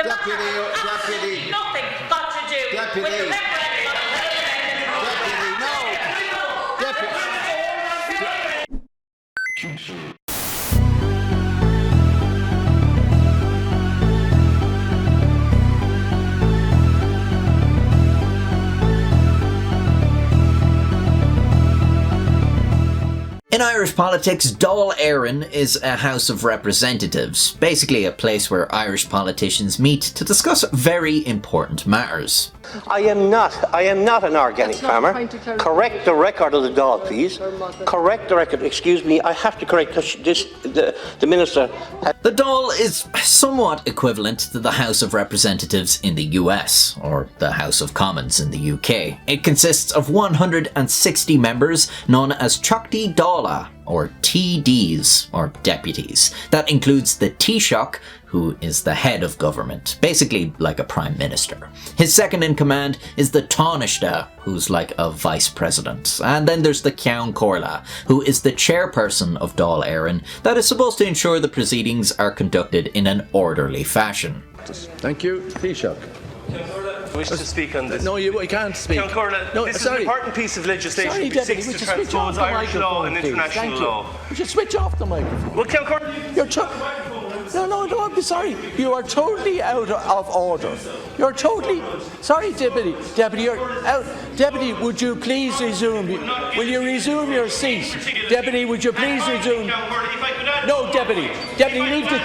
The matter has absolutely nothing got to do with the referendum on In Irish politics, Dáil Éireann is a House of Representatives, basically a place where Irish politicians meet to discuss very important matters. I am not an organic farmer. Correct the record of the Dáil, please. Correct the record. Excuse me, I have to correct this. The minister. The Dáil is somewhat equivalent to the House of Representatives in the US, or the House of Commons in the UK. It consists of 160 members known as Teachtaí Dála, or TDs, or deputies. That includes the Taoiseach, who is the head of government, basically like a prime minister. His second in command is the Taoiseach, who's like a vice president. And then there's the Ceann Comhairle, who is the chairperson of Dáil Éireann, that is supposed to ensure the proceedings are conducted in an orderly fashion. Thank you, Taoiseach. I wish to speak on this. No, you can't speak. Ceann Comhairle, no, this sorry. is an important piece of legislation Sorry, which seeks to transpose Irish law and international law. Would you switch off the microphone? Well, Ceann Comhairle, No, I'm sorry. You are totally out of order. You're totally... Sorry, Deputy. Deputy, you're out. Deputy, would you please resume? Will you resume your seat? Deputy, would you please resume? No, Deputy. Deputy, leave the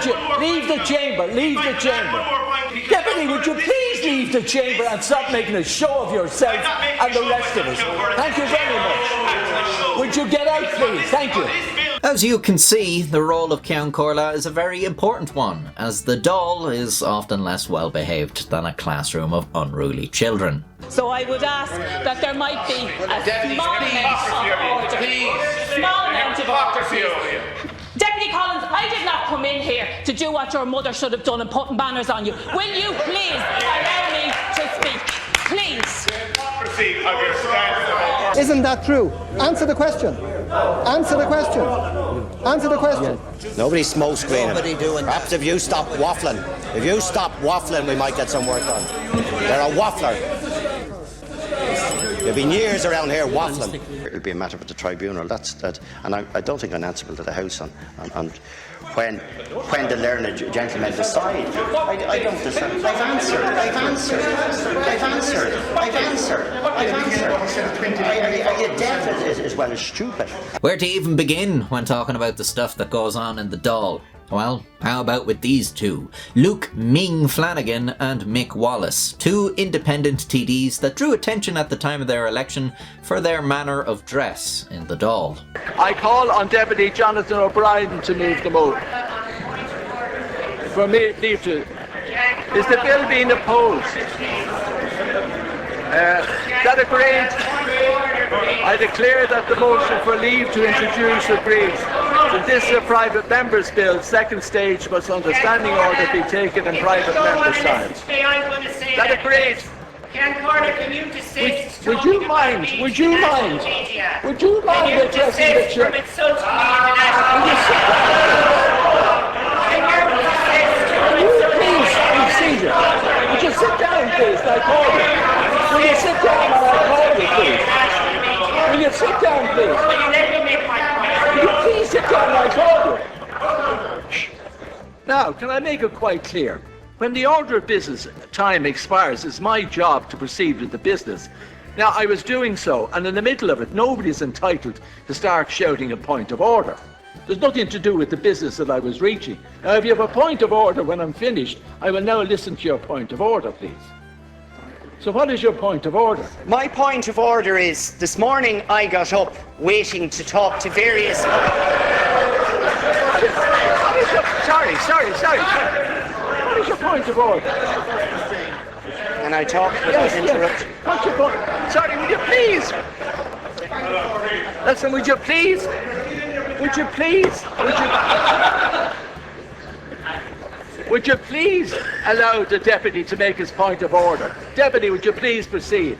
chamber. Leave the chamber. Deputy, would you please leave the chamber and stop making a show of yourself and the rest of us? Thank you very much. Would you get out, please? Thank you. As you can see, the role of Ceann Comhairle is a very important one, as the Dáil is often less well behaved than a classroom of unruly children. So I would ask that there might be a small amount of order. Small amount of order. Deputy Collins, I did not come in here to do what your mother should have done and putting banners on you. Will you please allow me to speak? Please. Isn't that true? Answer the question. Answer the question. Answer the question. Nobody's smoke screening. Perhaps if you stop waffling. If you stop waffling, we might get some work done. You're a waffler. You've been years around here waffling. It'll be a matter for the tribunal. And I don't think I'm answerable to the House on when the learned gentlemen decide. I don't decide. I've answered. Are you deaf as well as stupid? Where to even begin when talking about the stuff that goes on in the Dáil? Well, how about with these two? Luke Ming Flanagan and Mick Wallace, two independent TDs that drew attention at the time of their election for their manner of dress in the Dáil. I call on Deputy Jonathan O'Brien to move the motion. For me, leave to. Is the bill being opposed? That agreed. I declare that the motion for leave to introduce agreed. So this is a private member's bill. Second stage must under standing order be taken in private member's time. That agreed. Would you mind addressing the chair? Would you sit down, please? I call you. Will you sit down when I call you, please? Will you sit down, please? Will you please sit down when I call you? Now, can I make it quite clear? When the order of business time expires, it's my job to proceed with the business. Now, I was doing so, and in the middle of it, nobody's entitled to start shouting a point of order. There's nothing to do with the business that I was reaching. Now, if you have a point of order when I'm finished, I will now listen to your point of order, please. So what is your point of order? My point of order is, this morning I got up waiting to talk to various... Sorry. What is your point of order? And I talk without interruption. What's your point? Sorry, would you please? Listen, would you please? Would you please allow the deputy to make his point of order? Deputy, would you please proceed?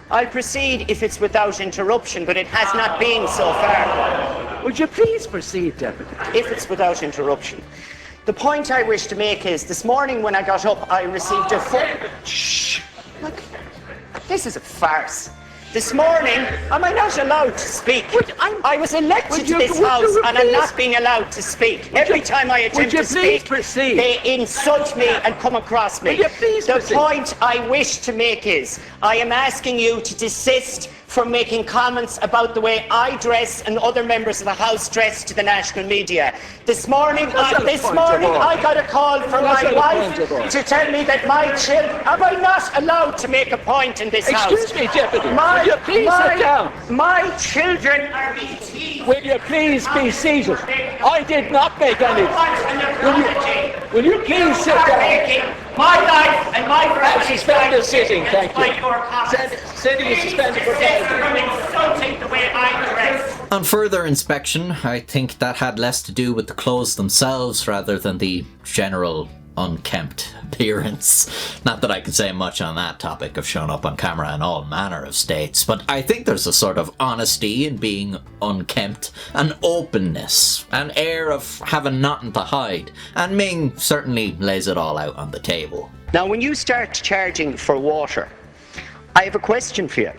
I'll proceed if it's without interruption, but it has not been so far. Would you please proceed, deputy? If it's without interruption. The point I wish to make is, this morning when I got up, I received a phone. Shh! Look, this is a farce. This morning, am I not allowed to speak? I was elected to this house and I'm not being allowed to speak. Every time I attempt to speak, they insult me and come across me. The point I wish to make is, I am asking you to desist from making comments about the way I dress and other members of the House dress to the national media. This morning I got a call from my wife to tell me that my children... Am I not allowed to make a point in this house? Excuse me, Deputy. Will you please sit down? My children are being teased. Will you please be seated? I did not make any... Will you please sit down? My life and my And suspend the sitting, thank you. Sitting is suspended for from insulting the way I dress. On further inspection, I think that had less to do with the clothes themselves rather than the general unkempt appearance. Not that I can say much on that topic of showing up on camera in all manner of states, but I think there's a sort of honesty in being unkempt, an openness, an air of having nothing to hide, and Ming certainly lays it all out on the table. Now, when you start charging for water, I have a question for you.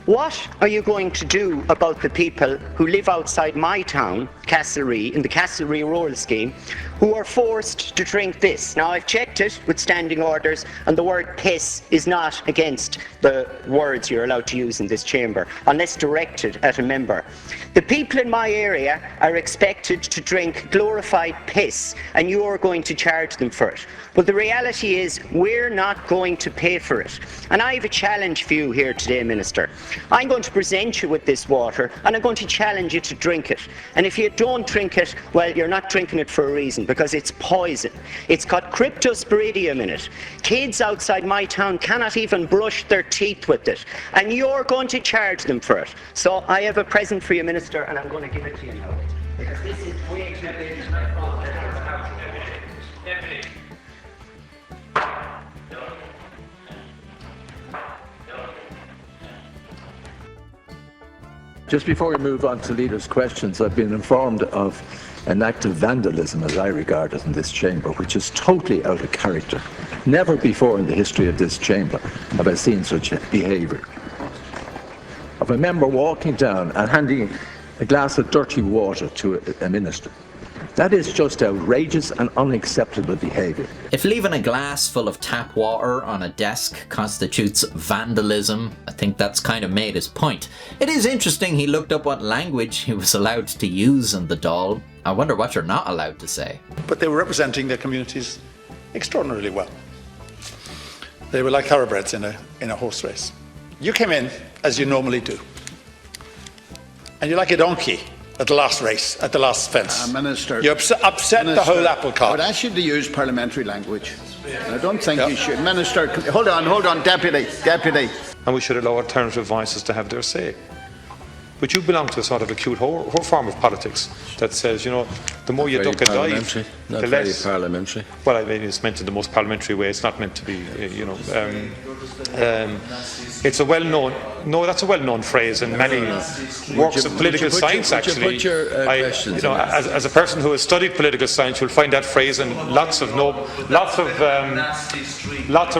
What are you going to do about the people who live outside my town, Castlerea, in the Castlerea Rural Scheme, who are forced to drink this? Now, I've checked it with standing orders, and the word piss is not against the words you're allowed to use in this chamber, unless directed at a member. The people in my area are expected to drink glorified piss, and you're going to charge them for it. But the reality is, we're not going to pay for it. And I have a challenge for you here today, Minister. I'm going to present you with this water, and I'm going to challenge you to drink it. And if you don't drink it, well, you're not drinking it for a reason, because it's poison. It's got cryptosporidium in it. Kids outside my town cannot even brush their teeth with it, and you're going to charge them for it. So I have a present for you, Minister, and I'm going to give it to you now. Because this is way too big. Just before we move on to leaders' questions, I've been informed of an act of vandalism, as I regard it, in this chamber, which is totally out of character. Never before in the history of this chamber have I seen such behaviour. Of a member walking down and handing a glass of dirty water to a minister. That is just outrageous and unacceptable behaviour. If leaving a glass full of tap water on a desk constitutes vandalism, I think that's kind of made his point. It is interesting he looked up what language he was allowed to use in the Dáil. I wonder what you're not allowed to say. But they were representing their communities extraordinarily well. They were like thoroughbreds in a horse race. You came in, as you normally do, and you're like a donkey at the last race, at the last fence. Minister, you upset the whole apple cart. I would ask you to use parliamentary language. I don't think you should. Minister, hold on, Deputy. And we should allow alternative voices to have their say. But you belong to a sort of acute whole form of politics that says, you know, the more you duck and dive, the less... parliamentary. Well, I mean, it's meant in the most parliamentary way. It's not meant to be, you know... it's a well-known... No, that's a well-known phrase in many works of political science, actually. You know, as a person who has studied political science, you'll find that phrase in lots of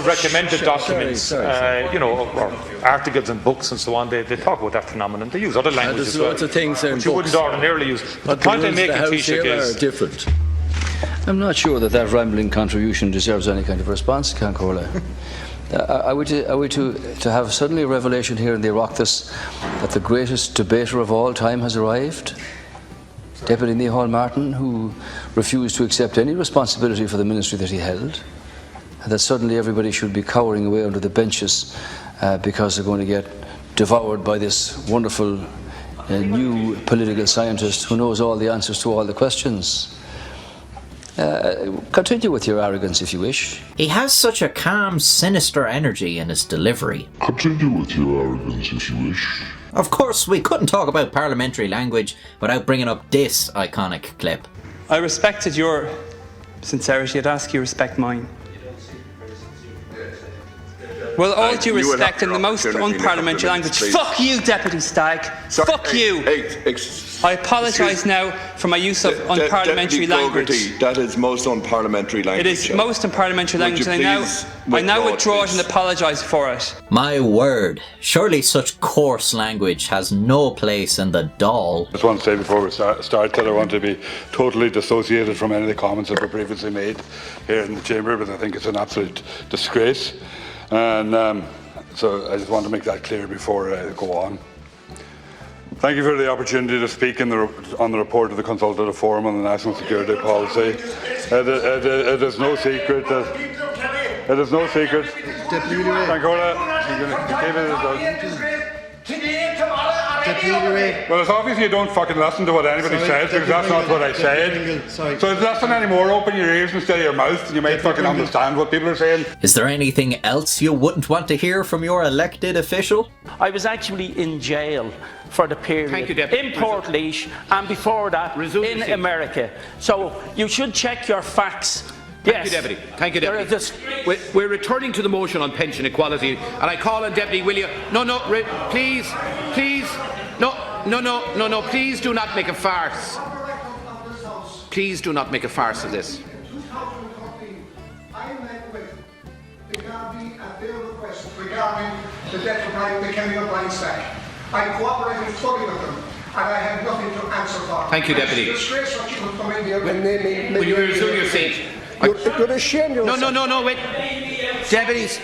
recommended documents, you know, or articles and books and so on. They talk about that phenomenon. They use other languages as well, lots of things in which you wouldn't ordinarily use. The point I make in Taoiseach is different. I'm not sure that rambling contribution deserves any kind of response, Cancorla. Are we to have suddenly a revelation here in the Oireachtas that the greatest debater of all time has arrived? Deputy Micheál Martin, who refused to accept any responsibility for the ministry that he held, and that suddenly everybody should be cowering away under the benches because they're going to get devoured by this wonderful new political scientist who knows all the answers to all the questions. Continue with your arrogance if you wish. He has such a calm, sinister energy in his delivery. Continue with your arrogance if you wish. Of course, we couldn't talk about parliamentary language without bringing up this iconic clip. I respected your sincerity. I'd ask you respect mine. Well, all due respect, in the most unparliamentary language, fuck you, Deputy Stagg. Fuck you. I apologise now for my use of unparliamentary language. That is most unparliamentary language. It is most unparliamentary language, and I now withdraw it and apologise for it. My word, surely such coarse language has no place in the Dáil. I just want to say before we start that I want to be totally dissociated from any of the comments that were previously made here in the chamber, but I think it's an absolute disgrace. And so I just want to make that clear before I go on. Thank you for the opportunity to speak on the report of the Consultative Forum on the National Security Policy. It is no secret that... It is no secret... Well, it's obvious you don't fucking listen to what anybody says, because that's not what I said. So listen anymore, open your ears instead of your mouth, and you might fucking understand what people are saying. Is there anything else you wouldn't want to hear from your elected official? I was actually in jail for the period in Portlaoise, and before that in America. So you should check your facts. Thank you, Deputy. Thank you, Deputy. We're returning to the motion on pension equality, and I call on Deputy, will you? Please, please do not make a farce. Please do not make a farce of this. Regarding the death of the chemical blind stack. I cooperated fully with them, and I have nothing to answer for. Thank you, Deputy. Disgrace what you would come in here. Will you resume your seat? You're ashamed of yourself. No, wait. Deputies.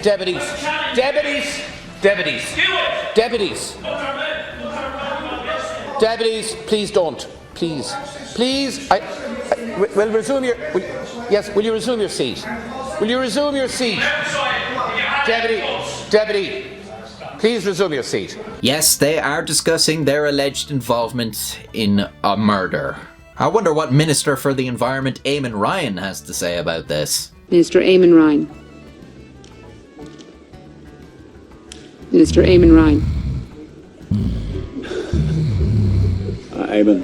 Deputies, please don't. Please. Will resume your... will you resume your seat? Will you resume your seat? Deputy, please resume your seat. Yes, they are discussing their alleged involvement in a murder. I wonder what Minister for the Environment Éireann Ryan has to say about this. Minister Éireann Ryan. Minister Éireann Ryan. Éireann.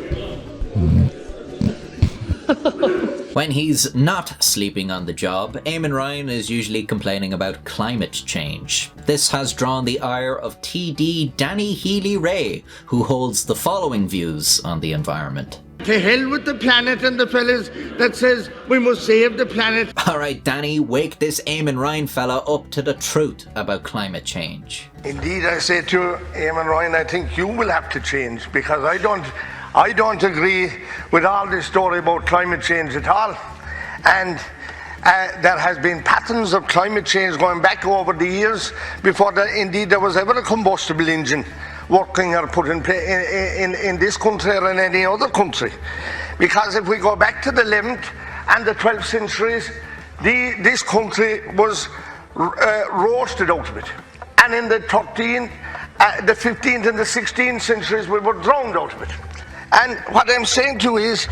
When he's not sleeping on the job, Éireann Ryan is usually complaining about climate change. This has drawn the ire of TD Danny Healy-Rae, who holds the following views on the environment. To hell with the planet and the fellas that says we must save the planet. Alright Danny, wake this Éireann Ryan fella up to the truth about climate change. Indeed, I say to Éireann Ryan, I think you will have to change, because I don't agree with all this story about climate change at all. And there has been patterns of climate change going back over the years before there was ever a combustible engine working or put in play in this country or in any other country. Because if we go back to the 11th and the 12th centuries, this country was roasted out of it. And in the 13th, the 15th and the 16th centuries, we were drowned out of it. And what I'm saying to you is,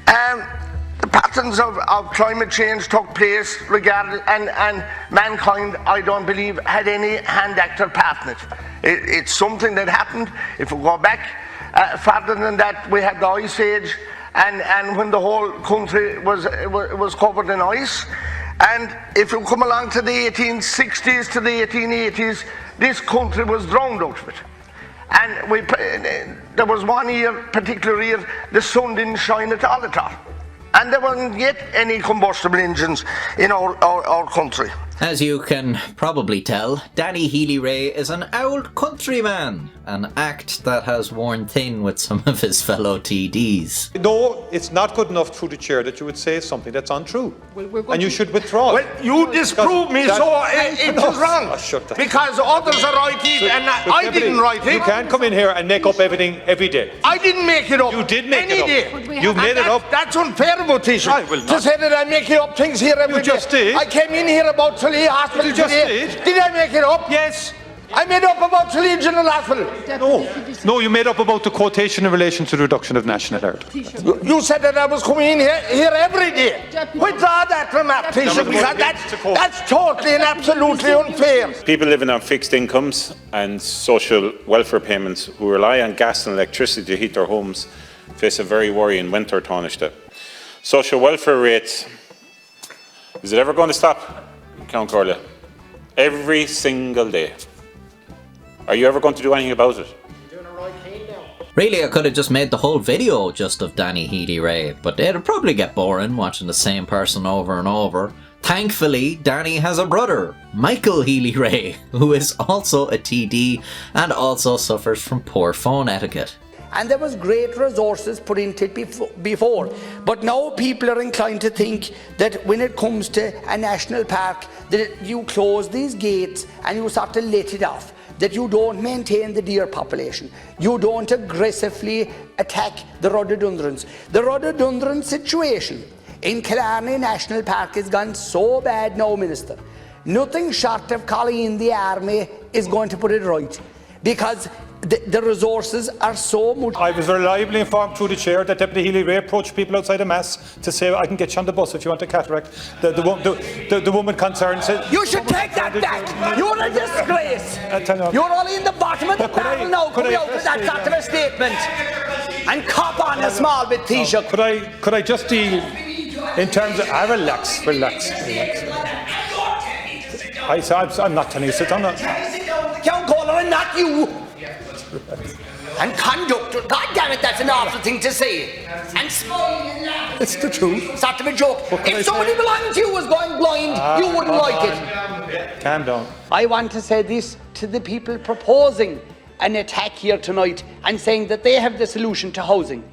the patterns of climate change took place and mankind, I don't believe, had any hand actor part in it. It's something that happened. If we go back further than that, we had the Ice Age, and when the whole country was covered in ice. And if you come along to the 1860s to the 1880s, this country was drowned out of it. And there was one particular year, the sun didn't shine at all. And there wasn't yet any combustible engines in our country. As you can probably tell, Danny Healy-Rae is an old countryman, an act that has worn thin with some of his fellow TDs. No, it's not good enough through the chair that you would say something that's untrue. And you should withdraw. Well, you disprove me, so it is wrong. Because others are right it, and I didn't write it. You can't come in here and make up everything every day. I didn't make it up. You did make it up. Day. You made it up. That's unfair about Taoiseach. To say that I'm making up things here every day. You just did. I came in here about Tralee Hospital you just today. Did I make it up? Yes. I made up about Tralee General Hospital. No, you made up about the quotation in relation to the reduction of national heritage. You said that I was coming in here every day. Withdraw that from that, Taoiseach, because that's totally and absolutely unfair. People living on fixed incomes and social welfare payments who rely on gas and electricity to heat their homes face a very worrying winter, Taoiseach. Social welfare rates, is it ever going to stop, Count Corley? Every single day. Are you ever going to do anything about it? Really, I could have just made the whole video just of Danny Healy-Rae, but it'd probably get boring watching the same person over and over. Thankfully, Danny has a brother, Michael Healy-Rae, who is also a TD and also suffers from poor phone etiquette. And there was great resources put into it before. But now people are inclined to think that when it comes to a national park, that you close these gates and you start to let it off. That you don't maintain the deer population. You don't aggressively attack the rhododendrons. The rhododendron situation in Killarney National Park has gone so bad now, Minister. Nothing short of calling in the army is going to put it right. Because the resources are so much. I was reliably informed through the chair that Deputy Healy-Rae approached people outside a mass to say, I can get you on the bus if you want a cataract. The woman concerned said... You should take that back! You're a disgrace! You're only in the bottom of the barrel now coming out with that sort of a statement. And cop on a small bit, Taoiseach. Could I just deal in terms of... relax. I'm not telling you to sit down. Count Caller and not you. And conductor, God damn it, that's an awful thing to say. And smiling. It's the truth. Sort of a joke. If somebody belonging to you was going blind, you wouldn't like it. Calm down. I want to say this to the people proposing an attack here tonight and saying that they have the solution to housing.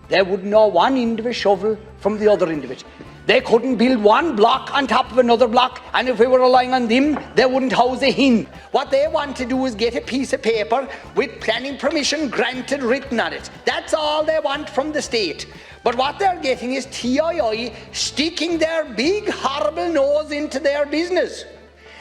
They wouldn't know one end of a shovel from the other end of it. They couldn't build one block on top of another block, and if we were relying on them, they wouldn't house a hen. What they want to do is get a piece of paper with planning permission granted written on it. That's all they want from the state. But what they're getting is TII sticking their big horrible nose into their business.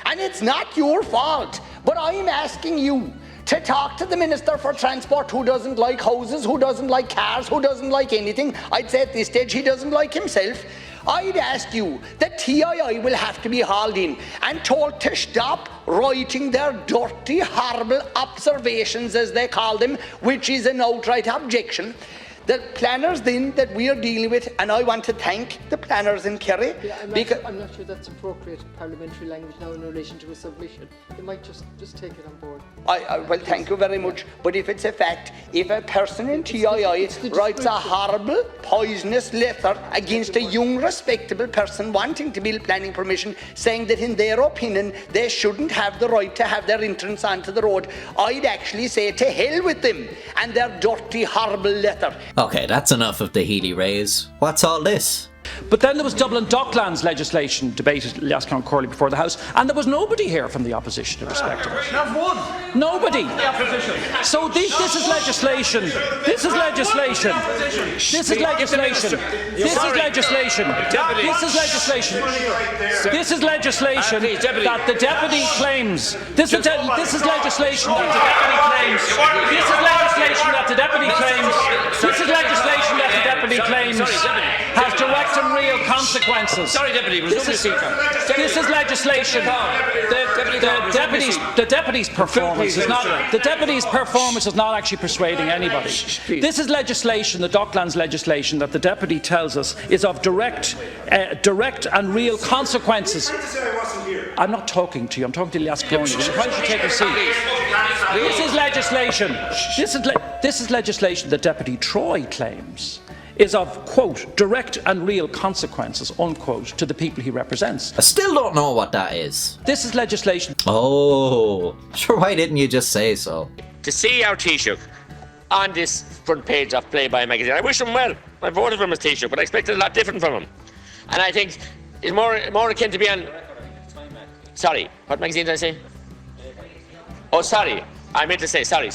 And it's not your fault, but I'm asking you to talk to the Minister for Transport, who doesn't like houses, who doesn't like cars, who doesn't like anything. I'd say at this stage he doesn't like himself. I'd ask you that TII will have to be hauled in and told to stop writing their dirty, horrible observations, as they call them, which is an outright objection. The planners then that we are dealing with, and I want to thank the planners in Kerry. Yeah, I'm not sure that's appropriate parliamentary language now in relation to a submission. You might just take it on board. Well, thank you very much. But if it's a fact, if a person in TII writes a horrible, poisonous letter against a young, respectable person wanting to build planning permission, saying that in their opinion they shouldn't have the right to have their entrance onto the road, I'd actually say to hell with them and their dirty, horrible letter. Okay, that's enough of the Healy-Raes. What's all this? But then there was Dublin Docklands legislation debated last count Corley before the House, and there was nobody here from the opposition in respect of it. Not one. Nobody. The opposition. So this is legislation. This is legislation. This is legislation. This is legislation. This is legislation. This is legislation that the deputy claims. This is legislation that the deputy claims. This is legislation that the deputy claims. This is legislation that the deputy claims has direct and real consequences. Sorry, Deputy. This is legislation. The deputy's performance is not actually persuading anybody. This is legislation, the Docklands legislation, that the deputy tells us is of direct and real consequences. I'm not talking to you. I'm talking to Elias Crony. Why don't you take a seat? This is legislation. This is legislation that Deputy Troy claims is of, quote, direct and real consequences, unquote, to the people he represents. I still don't know what that is. This is legislation. Oh, sure, why didn't you just say so? To see our Taoiseach on this front page of Playboy magazine, I wish him well. I voted for him as Taoiseach, but I expected a lot different from him. And I think it's more akin to be on... Sorry, what magazine did I say? Oh, sorry. I meant to say, sorry.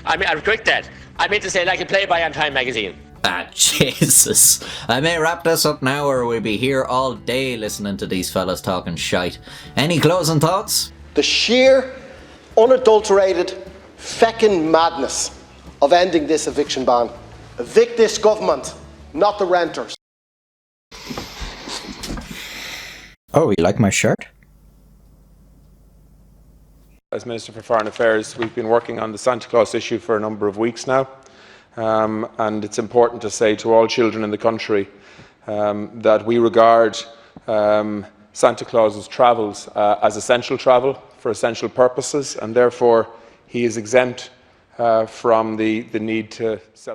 I'll correct that. I meant to say like a Playboy on Time magazine. Ah, Jesus. I may wrap this up now or we'll be here all day listening to these fellas talking shite. Any closing thoughts? The sheer, unadulterated, feckin' madness of ending this eviction ban. Evict this government, not the renters. Oh, you like my shirt? As Minister for Foreign Affairs, we've been working on the Santa Claus issue for a number of weeks now. And it's important to say to all children in the country that we regard Santa Claus's travels as essential travel for essential purposes, and therefore he is exempt from the need to sell.